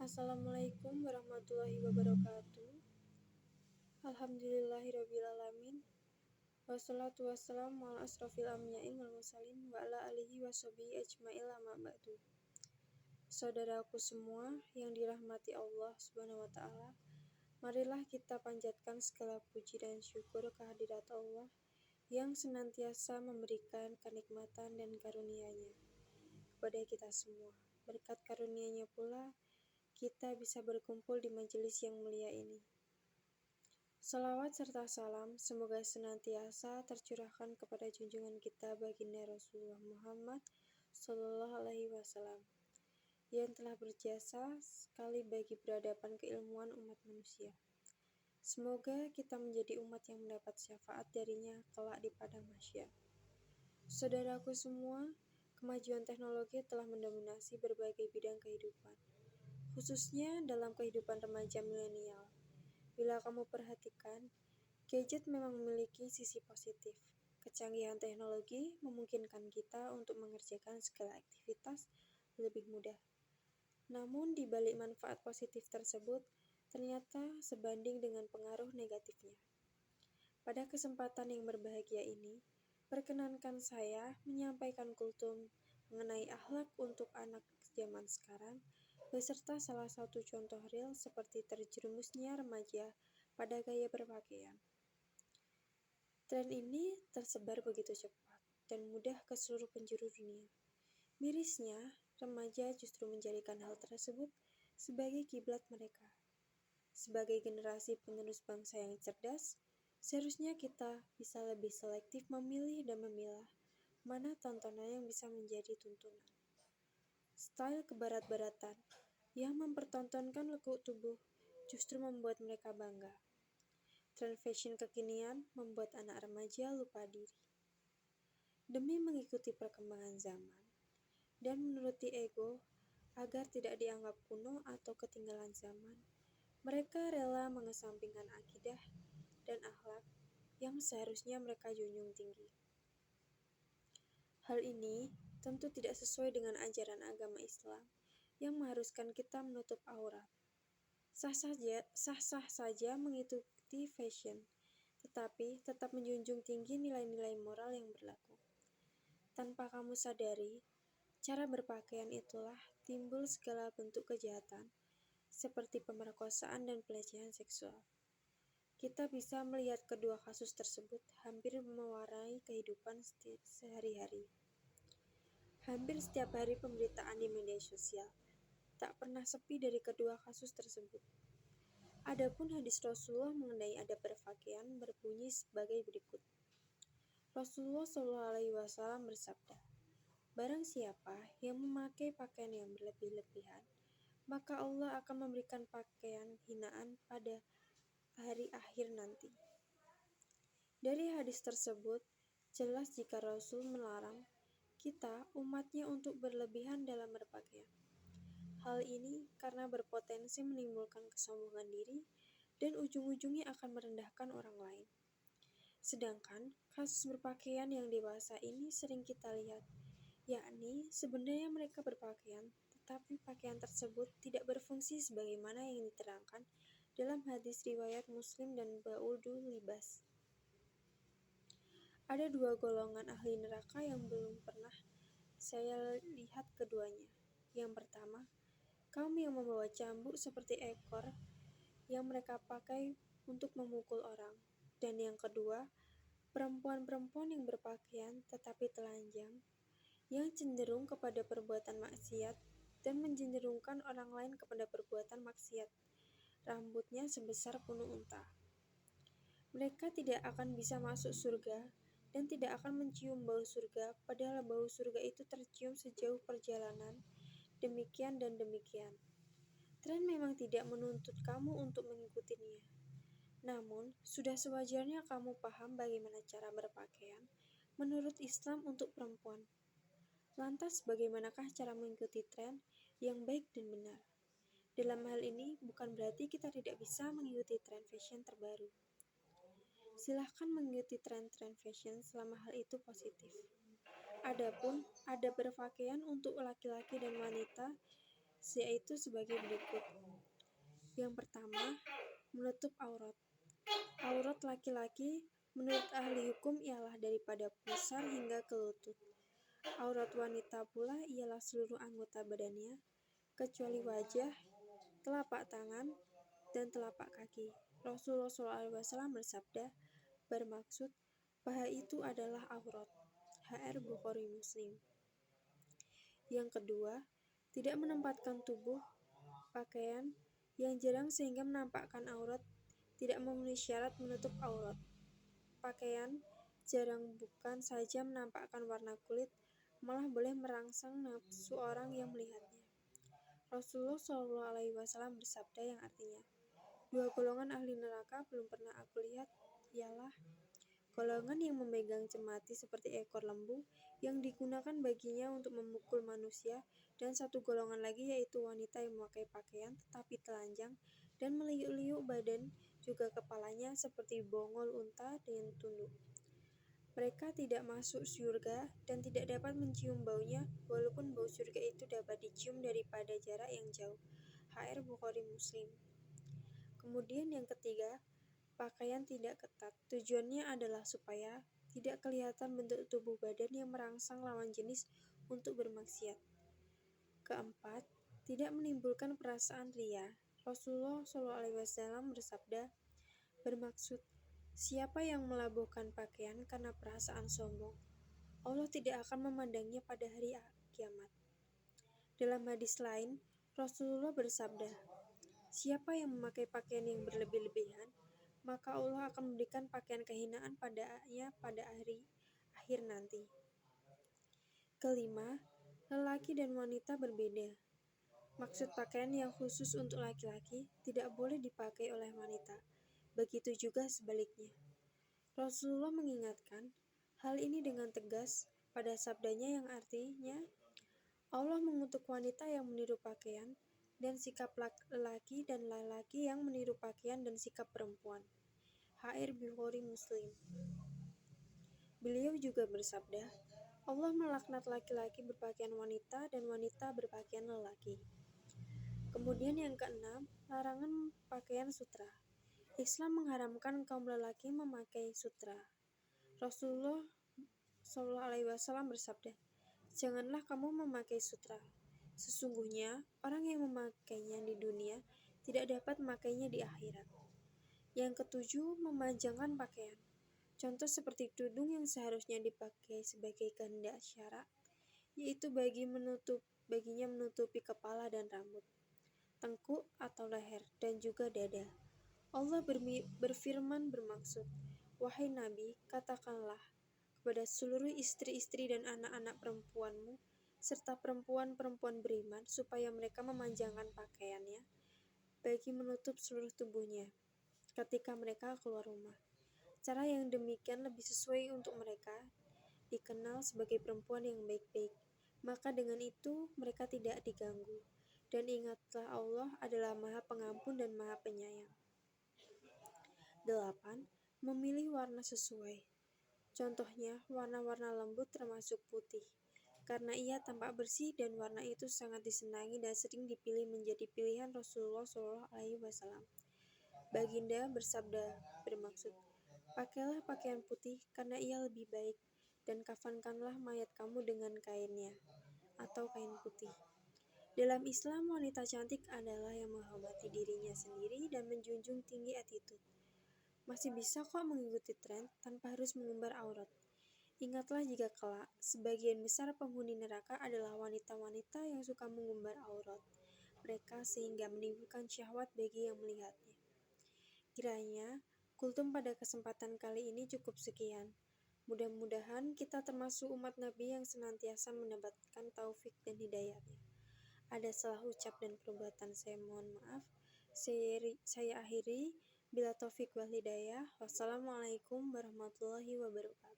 Assalamualaikum warahmatullahi wabarakatuh. Alhamdulillahirrabbilalamin. Wassalatu wassalamu ala asrofil anbiya'i wal mursalin wa ala alihi washabihi ajma'il amma ba'du. Saudaraku semua yang dirahmati Allah Subhanahu wa taala, marilah kita panjatkan segala puji dan syukur kehadirat Allah yang senantiasa memberikan kenikmatan dan karunia-Nya kepada kita semua. Berkat karunia-Nya pula kita bisa berkumpul di majelis yang mulia ini. Salawat serta salam semoga senantiasa tercurahkan kepada junjungan kita baginda Rasulullah Muhammad Sallallahu Alaihi Wasallam yang telah berjasa sekali bagi peradaban keilmuan umat manusia. Semoga kita menjadi umat yang mendapat syafaat darinya kelak di padang mahsyar. Saudaraku semua, kemajuan teknologi telah mendominasi berbagai bidang kehidupan, khususnya dalam kehidupan remaja milenial. Bila kamu perhatikan, gadget memang memiliki sisi positif. Kecanggihan teknologi memungkinkan kita untuk mengerjakan segala aktivitas lebih mudah. Namun di balik manfaat positif tersebut, ternyata sebanding dengan pengaruh negatifnya. Pada kesempatan yang berbahagia ini, perkenankan saya menyampaikan kultum mengenai akhlak untuk anak zaman sekarang, beserta salah satu contoh real seperti terjerumusnya remaja pada gaya berpakaian. Tren ini tersebar begitu cepat dan mudah ke seluruh penjuru dunia. Mirisnya, remaja justru menjadikan hal tersebut sebagai kiblat mereka. Sebagai generasi penerus bangsa yang cerdas, seharusnya kita bisa lebih selektif memilih dan memilah mana tontonan yang bisa menjadi tuntunan. Style kebarat-baratan yang mempertontonkan lekuk tubuh justru membuat mereka bangga. Tren fashion kekinian membuat anak remaja lupa diri. Demi mengikuti perkembangan zaman dan menuruti ego agar tidak dianggap kuno atau ketinggalan zaman, mereka rela mengesampingkan akidah dan akhlak yang seharusnya mereka junjung tinggi. Hal ini tentu tidak sesuai dengan ajaran agama Islam yang mengharuskan kita menutup aurat. Sah-sah saja mengikuti fashion, tetapi tetap menjunjung tinggi nilai-nilai moral yang berlaku. Tanpa kamu sadari, cara berpakaian itulah timbul segala bentuk kejahatan, seperti pemerkosaan dan pelecehan seksual. Kita bisa melihat kedua kasus tersebut hampir mewarnai kehidupan sehari-hari. Hampir setiap hari pemberitaan di media sosial tak pernah sepi dari kedua kasus tersebut. Adapun hadis Rasulullah mengenai adab berpakaian berbunyi sebagai berikut. Rasulullah SAW bersabda, "Barang siapa yang memakai pakaian yang berlebih-lebihan, maka Allah akan memberikan pakaian hinaan pada hari akhir nanti." Dari hadis tersebut, jelas jika Rasul melarang kita, umatnya, untuk berlebihan dalam berpakaian. Hal ini karena berpotensi menimbulkan kesombongan diri dan ujung-ujungnya akan merendahkan orang lain. Sedangkan kasus berpakaian yang dewasa ini sering kita lihat, yakni sebenarnya mereka berpakaian, tetapi pakaian tersebut tidak berfungsi sebagaimana yang diterangkan dalam hadis riwayat Muslim dan ba'udu libas. Ada dua golongan ahli neraka yang belum pernah saya lihat keduanya. Yang pertama, kaum yang membawa cambuk seperti ekor yang mereka pakai untuk memukul orang. Dan yang kedua, perempuan-perempuan yang berpakaian tetapi telanjang, yang cenderung kepada perbuatan maksiat dan mencenderungkan orang lain kepada perbuatan maksiat. Rambutnya sebesar punuk unta. Mereka tidak akan bisa masuk surga dan tidak akan mencium bau surga, padahal bau surga itu tercium sejauh perjalanan. Demikian dan demikian. Tren memang tidak menuntut kamu untuk mengikutinya. Namun, sudah sewajarnya kamu paham bagaimana cara berpakaian menurut Islam untuk perempuan. Lantas, bagaimanakah cara mengikuti tren yang baik dan benar? Dalam hal ini, bukan berarti kita tidak bisa mengikuti tren fashion terbaru. Silahkan mengikuti tren-tren fashion selama hal itu positif. Adapun adab berpakaian untuk laki-laki dan wanita yaitu sebagai berikut. Yang pertama, menutup aurat. Aurat laki-laki menurut ahli hukum ialah daripada pusar hingga ke lutut. Aurat wanita pula ialah seluruh anggota badannya, kecuali wajah, telapak tangan, dan telapak kaki. Rasulullah SAW bersabda, bermaksud, paha itu adalah aurat. HR Bukhari Muslim. Yang kedua, tidak menempatkan tubuh, pakaian yang jarang sehingga menampakkan aurat, tidak memenuhi syarat menutup aurat. Pakaian jarang bukan saja menampakkan warna kulit, malah boleh merangsang nafsu orang yang melihatnya. Rasulullah SAW bersabda yang artinya, 2 golongan ahli neraka belum pernah aku lihat, ialah golongan yang memegang cemati seperti ekor lembu yang digunakan baginya untuk memukul manusia, dan satu golongan lagi yaitu wanita yang memakai pakaian tetapi telanjang dan meliuk-liuk badan juga kepalanya seperti bongol unta dengan tunduk. Mereka tidak masuk surga dan tidak dapat mencium baunya, walaupun bau surga itu dapat dicium daripada jarak yang jauh. HR Bukhari Muslim. Kemudian yang ketiga, pakaian tidak ketat. Tujuannya adalah supaya tidak kelihatan bentuk tubuh badan yang merangsang lawan jenis untuk bermaksiat. Keempat, tidak menimbulkan perasaan ria. Rasulullah SAW bersabda, bermaksud, siapa yang melabuhkan pakaian karena perasaan sombong, Allah tidak akan memandangnya pada hari kiamat. Dalam hadis lain, Rasulullah bersabda, siapa yang memakai pakaian yang berlebih-lebihan, maka Allah akan memberikan pakaian kehinaan padanya pada hari akhir nanti. Kelima, lelaki dan wanita berbeda. Maksud pakaian yang khusus untuk laki-laki tidak boleh dipakai oleh wanita. Begitu juga sebaliknya. Rasulullah mengingatkan hal ini dengan tegas pada sabdanya yang artinya, Allah mengutuk wanita yang meniru pakaian dan sikap lelaki dan lelaki yang meniru pakaian dan sikap perempuan. HR Bukhari Muslim. Beliau juga bersabda, Allah melaknat laki-laki berpakaian wanita dan wanita berpakaian lelaki. Kemudian yang keenam, larangan pakaian sutra. Islam mengharamkan kaum lelaki memakai sutra. Rasulullah SAW bersabda, janganlah kamu memakai sutra. Sesungguhnya orang yang memakainya di dunia tidak dapat memakainya di akhirat. Yang ketujuh, memanjangkan pakaian. Contoh seperti tudung yang seharusnya dipakai sebagai kehendak syara, yaitu baginya menutupi kepala dan rambut, tengkuk atau leher, dan juga dada. Allah berfirman bermaksud, wahai Nabi, katakanlah kepada seluruh istri-istri dan anak-anak perempuanmu, serta perempuan-perempuan beriman, supaya mereka memanjangkan pakaiannya, bagi menutup seluruh tubuhnya, ketika mereka keluar rumah. Cara yang demikian lebih sesuai untuk mereka dikenal sebagai perempuan yang baik-baik, maka dengan itu mereka tidak diganggu. Dan ingatlah Allah adalah Maha Pengampun dan Maha Penyayang. 8. Memilih warna sesuai. Contohnya, warna-warna lembut termasuk putih, karena ia tampak bersih dan warna itu sangat disenangi dan sering dipilih menjadi pilihan Rasulullah SAW. Baginda bersabda bermaksud, pakailah pakaian putih karena ia lebih baik, dan kafankanlah mayat kamu dengan kainnya, atau kain putih. Dalam Islam, wanita cantik adalah yang menghormati dirinya sendiri dan menjunjung tinggi attitude. Masih bisa kok mengikuti tren tanpa harus mengumbar aurat. Ingatlah jika kelak, sebagian besar penghuni neraka adalah wanita-wanita yang suka mengumbar aurat mereka sehingga menimbulkan syahwat bagi yang melihatnya. Kiranya kultum pada kesempatan kali ini cukup sekian. Mudah-mudahan kita termasuk umat Nabi yang senantiasa mendapatkan taufik dan hidayahnya. Ada salah ucap dan perbuatan saya mohon maaf. Saya akhiri. Bila taufik wal hidayah. Wassalamualaikum warahmatullahi wabarakatuh.